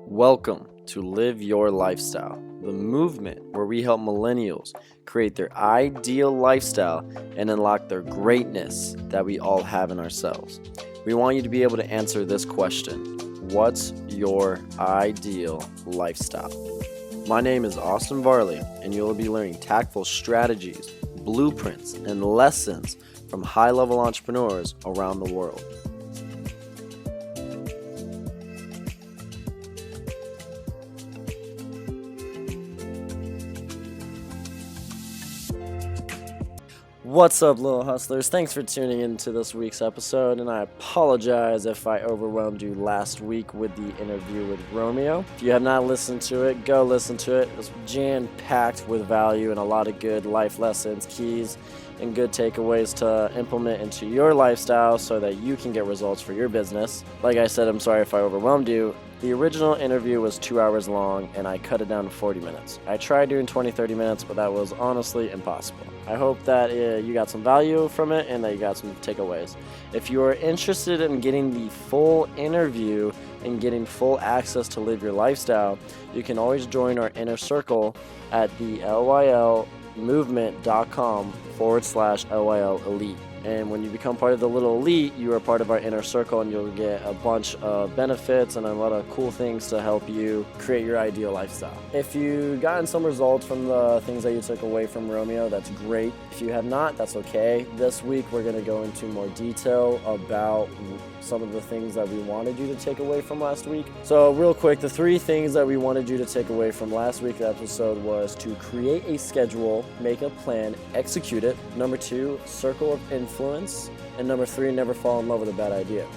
Welcome to Live Your Lifestyle, the movement where we help millennials create their ideal lifestyle and unlock their greatness that we all have in ourselves. We want you to be able to answer this question: what's your ideal lifestyle? My name is Austin Varley, and you'll be learning tactful strategies, blueprints, and lessons from high-level entrepreneurs around the world. What's up, little hustlers? Thanks for tuning into this week's episode, and I apologize if I overwhelmed you last week with the interview with Romeo. If you have not listened to it, go listen to it. It's jam-packed with value and a lot of good life lessons, keys, and good takeaways to implement into your lifestyle so that you can get results for your business. Like I said, I'm sorry if I overwhelmed you. The original interview was 2 hours long, and I cut it down to 40 minutes. I tried doing 20-30 minutes, but that was honestly impossible. I hope that you got some value from it and that you got some takeaways. If you are interested in getting the full interview and getting full access to Live Your Lifestyle, you can always join our inner circle at the lylmovement.com/LYL Elite. And when you become part of the little elite, you are part of our inner circle, and you'll get a bunch of benefits and a lot of cool things to help you create your ideal lifestyle. If you've gotten some results from the things that you took away from Romeo, that's great. If you have not, that's okay. This week, we're going to go into more detail about some of the things that we wanted you to take away from last week. So real quick, the 3 things that we wanted you to take away from last week's episode was to create a schedule, make a plan, execute it. Number 2, circle of influence. And number 3, never fall in love with a bad idea.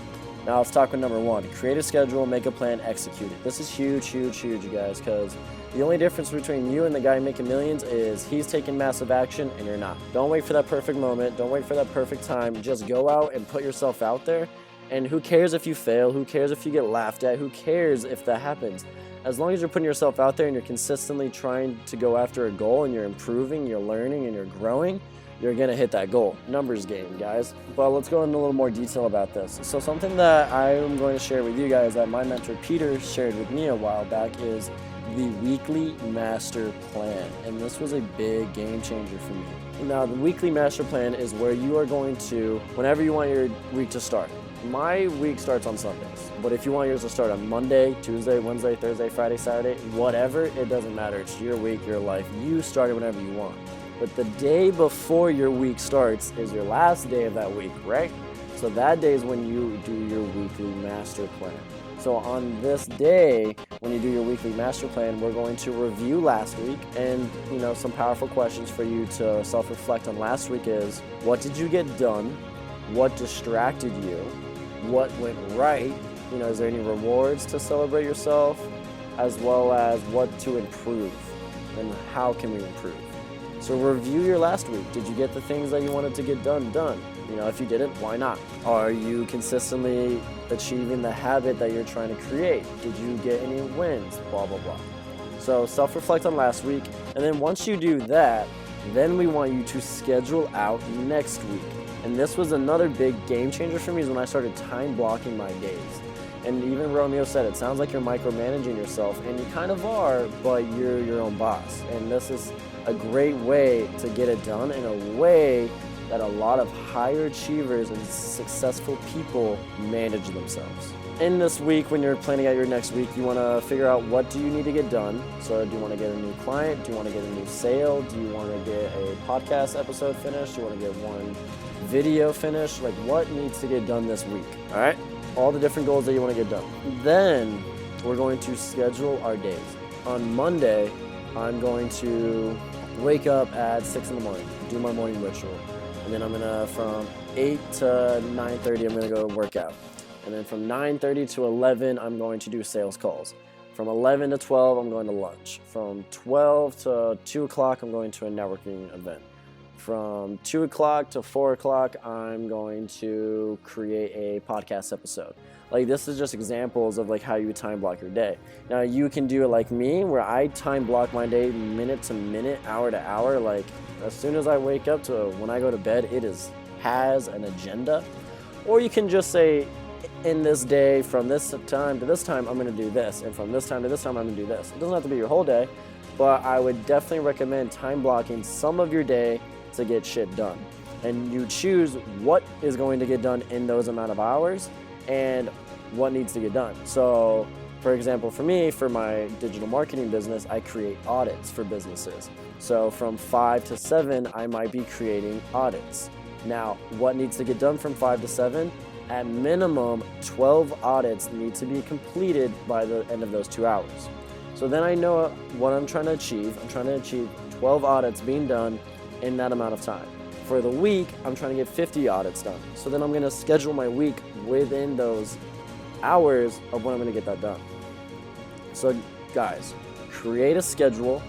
Now let's talk with number 1, create a schedule, make a plan, execute it. This is huge, you guys, because the only difference between you and the guy making millions is he's taking massive action and you're not. Don't wait for that perfect moment. Don't wait for that perfect time. Just go out and put yourself out there. And who cares if you fail? Who cares if you get laughed at? Who cares if that happens? As long as you're putting yourself out there and you're consistently trying to go after a goal and you're improving, you're learning, and you're growing, you're going to hit that goal. Numbers game, guys. But let's go into a little more detail about this. So something that I am going to share with you guys that my mentor Peter shared with me a while back is the weekly master plan. And this was a big game changer for me. Now, the weekly master plan is where you are going to, whenever you want your week to start. My week starts on Sundays, but if you want yours to start on Monday, Tuesday, Wednesday, Thursday, Friday, Saturday, whatever, it doesn't matter. It's your week, your life. You start it whenever you want. But the day before your week starts is your last day of that week, right? So that day is when you do your weekly master plan. So on this day, when you do your weekly master plan, we're going to review last week, and some powerful questions for you to self-reflect on last week is: what did you get done? What distracted you? What went right? Is there any rewards to celebrate yourself? As well as what to improve and how can we improve? So review your last week. Did you get the things that you wanted to get done? If you didn't, why not? Are you consistently achieving the habit that you're trying to create? Did you get any wins? Blah, blah, blah. So self-reflect on last week. And then once you do that, then we want you to schedule out next week. And this was another big game changer for me is when I started time blocking my days. And even Romeo said, it sounds like you're micromanaging yourself, and you kind of are, but you're your own boss. And this is a great way to get it done in a way that a lot of higher achievers and successful people manage themselves. In this week, when you're planning out your next week, you want to figure out what do you need to get done. So do you want to get a new client? Do you want to get a new sale? Do you want to get a podcast episode finished? Do you want to get one video finished? Like, what needs to get done this week? All right? All the different goals that you want to get done. Then we're going to schedule our days. On Monday, I'm going to wake up at 6 in the morning, do my morning ritual. And then I'm going to, from 8 to 9:30, I'm going to go work out. And then from 9:30 to 11, I'm going to do sales calls. From 11 to 12, I'm going to lunch. From 12 to 2 o'clock, I'm going to a networking event. From 2 o'clock to 4 o'clock, I'm going to create a podcast episode. Like, this is just examples of how you time block your day. Now, you can do it like me, where I time block my day minute to minute, hour to hour. Like, as soon as I wake up to when I go to bed, has an agenda. Or you can just say, in this day, from this time to this time, I'm going to do this. And from this time to this time, I'm going to do this. It doesn't have to be your whole day, but I would definitely recommend time blocking some of your day to get shit done. And you choose what is going to get done in those amount of hours and what needs to get done. So, for example, for me, for my digital marketing business, I create audits for businesses. So from 5 to 7, I might be creating audits. Now, what needs to get done from 5 to 7? At minimum, 12 audits need to be completed by the end of those 2 hours. So then I know what I'm trying to achieve. I'm trying to achieve 12 audits being done in that amount of time. For the week, I'm trying to get 50 audits done. So then I'm going to schedule my week within those hours of when I'm going to get that done. So guys, create a schedule,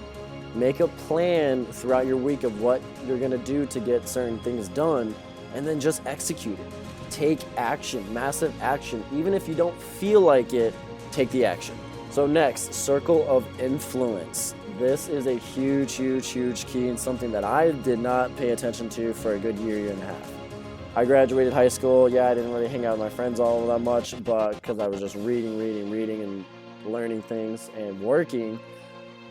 make a plan throughout your week of what you're going to do to get certain things done, and then just execute it. Take action, massive action. Even if you don't feel like it, take the action. So next, circle of influence. This is a huge, huge, huge key and something that I did not pay attention to for a good year and a half. I graduated high school. Yeah, I didn't really hang out with my friends all that much, but because I was just reading and learning things and working.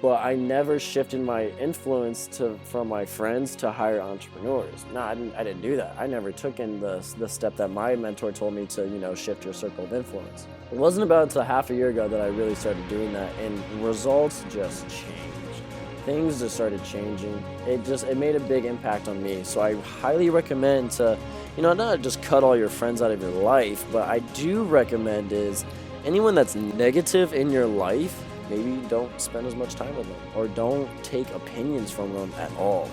But I never shifted my influence from my friends to hire entrepreneurs. No, I didn't do that. I never took in the step that my mentor told me to, shift your circle of influence. It wasn't about until half a year ago that I really started doing that, and results just changed. Things just started changing. It made a big impact on me. So I highly recommend to, not just cut all your friends out of your life, but I do recommend is anyone that's negative in your life, maybe don't spend as much time with them or don't take opinions from them at all.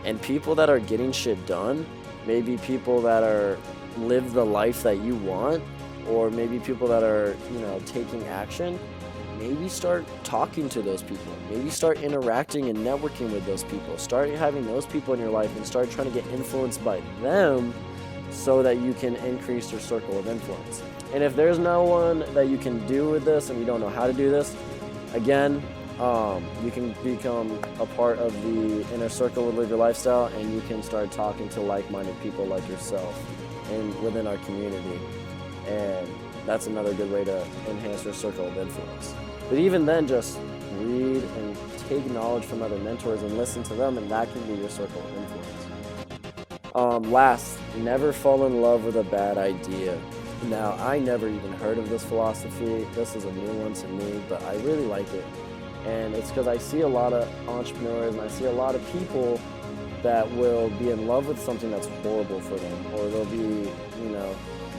And people that are getting shit done, maybe people that live the life that you want, or maybe people that are, taking action, maybe start talking to those people. Maybe start interacting and networking with those people. Start having those people in your life and start trying to get influenced by them so that you can increase your circle of influence. And if there's no one that you can do with this and you don't know how to do this, again, you can become a part of the inner circle of Live Your Lifestyle, and you can start talking to like-minded people like yourself and within our community. And that's another good way to enhance your circle of influence. But even then, just read and take knowledge from other mentors and listen to them, and that can be your circle of influence. Last, never fall in love with a bad idea. Now, I never even heard of this philosophy. This is a new one to me, but I really like it. And it's because I see a lot of entrepreneurs and I see a lot of people that will be in love with something that's horrible for them, or they'll be,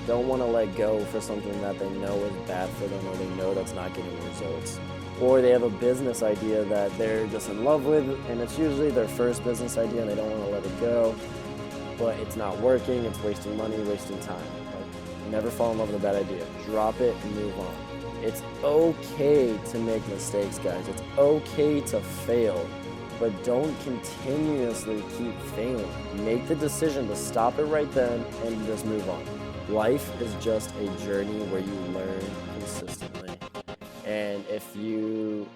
don't want to let go for something that they know is bad for them, or they know that's not getting results. Or they have a business idea that they're just in love with, and it's usually their first business idea and they don't want to let it go, but it's not working, it's wasting money, wasting time. Never fall in love with a bad idea. Drop it and move on. It's okay to make mistakes, guys. It's okay to fail, but don't continuously keep failing. Make the decision to stop it right then and just move on. Life is just a journey where you learn consistently. And if you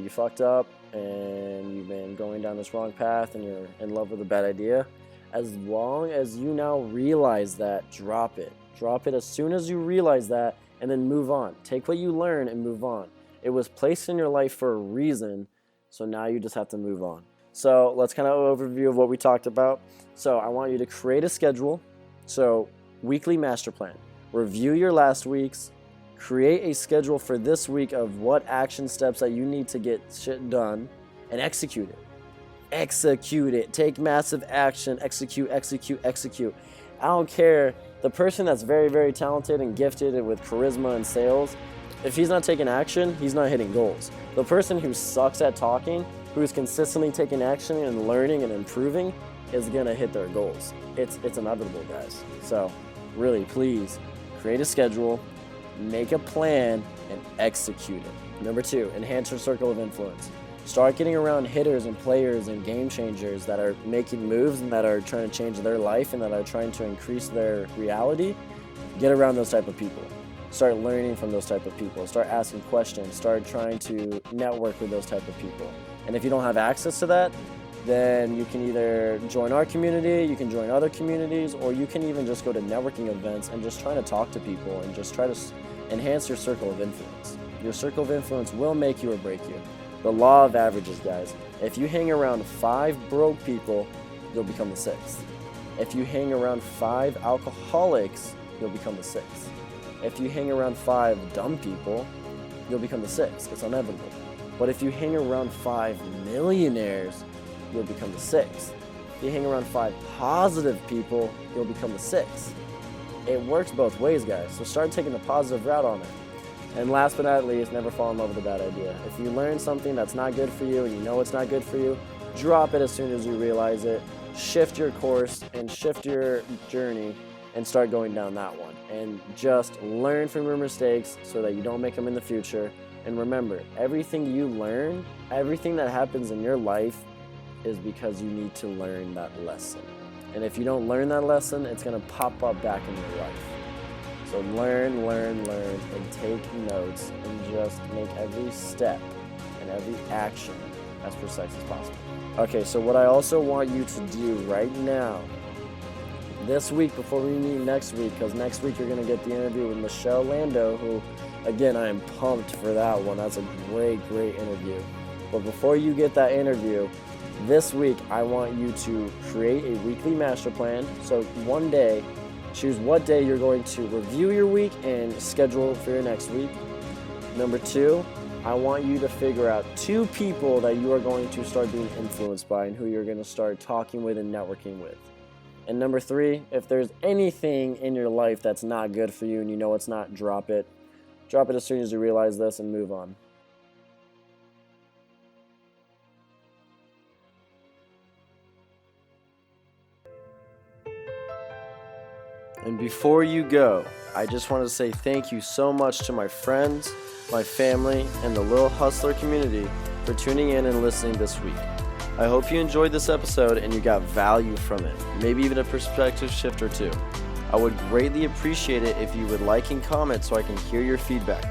fucked up and you've been going down this wrong path and you're in love with a bad idea, as long as you now realize that, drop it. Drop it as soon as you realize that, and then move on. Take what you learn and move on. It was placed in your life for a reason, so now you just have to move on. So let's kind of overview of what we talked about. So I want you to create a schedule. So weekly master plan. Review your last week's. Create a schedule for this week of what action steps that you need to get shit done, and execute it. Execute it. Take massive action. Execute. I don't care. The person that's very, very talented and gifted and with charisma and sales, if he's not taking action, he's not hitting goals. The person who sucks at talking, who's consistently taking action and learning and improving, is gonna hit their goals. It's inevitable, guys. So really, please create a schedule, make a plan, and execute it. Number 2, enhance your circle of influence. Start getting around hitters and players and game changers that are making moves and that are trying to change their life and that are trying to increase their reality. Get around those type of people. Start learning from those type of people. Start asking questions. Start trying to network with those type of people. And if you don't have access to that, then you can either join our community, you can join other communities, or you can even just go to networking events and just try to talk to people and just try to enhance your circle of influence. Your circle of influence will make you or break you. The law of averages, guys. If you hang around 5 broke people, you'll become the 6th. If you hang around 5 alcoholics, you'll become the 6th. If you hang around 5 dumb people, you'll become the 6th. It's inevitable. But if you hang around 5 millionaires, you'll become the 6th. If you hang around 5 positive people, you'll become the 6th. It works both ways, guys, so start taking the positive route on it. And last but not least, never fall in love with a bad idea. If you learn something that's not good for you and you know it's not good for you, drop it as soon as you realize it. Shift your course and shift your journey and start going down that one. And just learn from your mistakes so that you don't make them in the future. And remember, everything you learn, everything that happens in your life is because you need to learn that lesson. And if you don't learn that lesson, it's going to pop up back in your life. So learn, and take notes, and just make every step and every action as precise as possible. Okay, so what I also want you to do right now, this week before we meet next week, because next week you're going to get the interview with Michele Lando, who, again, I am pumped for that one. That's a great interview. But before you get that interview, this week I want you to create a weekly master plan. So one day, choose what day you're going to review your week and schedule for your next week. Number 2, I want you to figure out 2 people that you are going to start being influenced by and who you're going to start talking with and networking with. And number 3, if there's anything in your life that's not good for you and you know it's not, drop it. Drop it as soon as you realize this and move on. And before you go, I just want to say thank you so much to my friends, my family, and the Little Hustler community for tuning in and listening this week. I hope you enjoyed this episode and you got value from it, maybe even a perspective shift or 2. I would greatly appreciate it if you would like and comment so I can hear your feedback.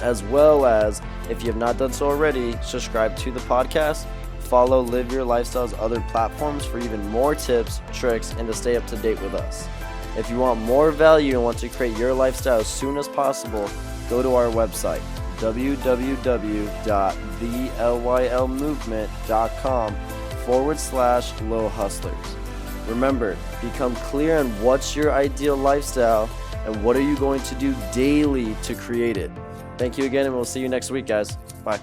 As well as, if you have not done so already, subscribe to the podcast, follow Live Your Lifestyle's other platforms for even more tips, tricks, and to stay up to date with us. If you want more value and want to create your lifestyle as soon as possible, go to our website, www.thelylmovement.com/Little Hustlers. Remember, become clear on what's your ideal lifestyle and what are you going to do daily to create it. Thank you again, and we'll see you next week, guys. Bye.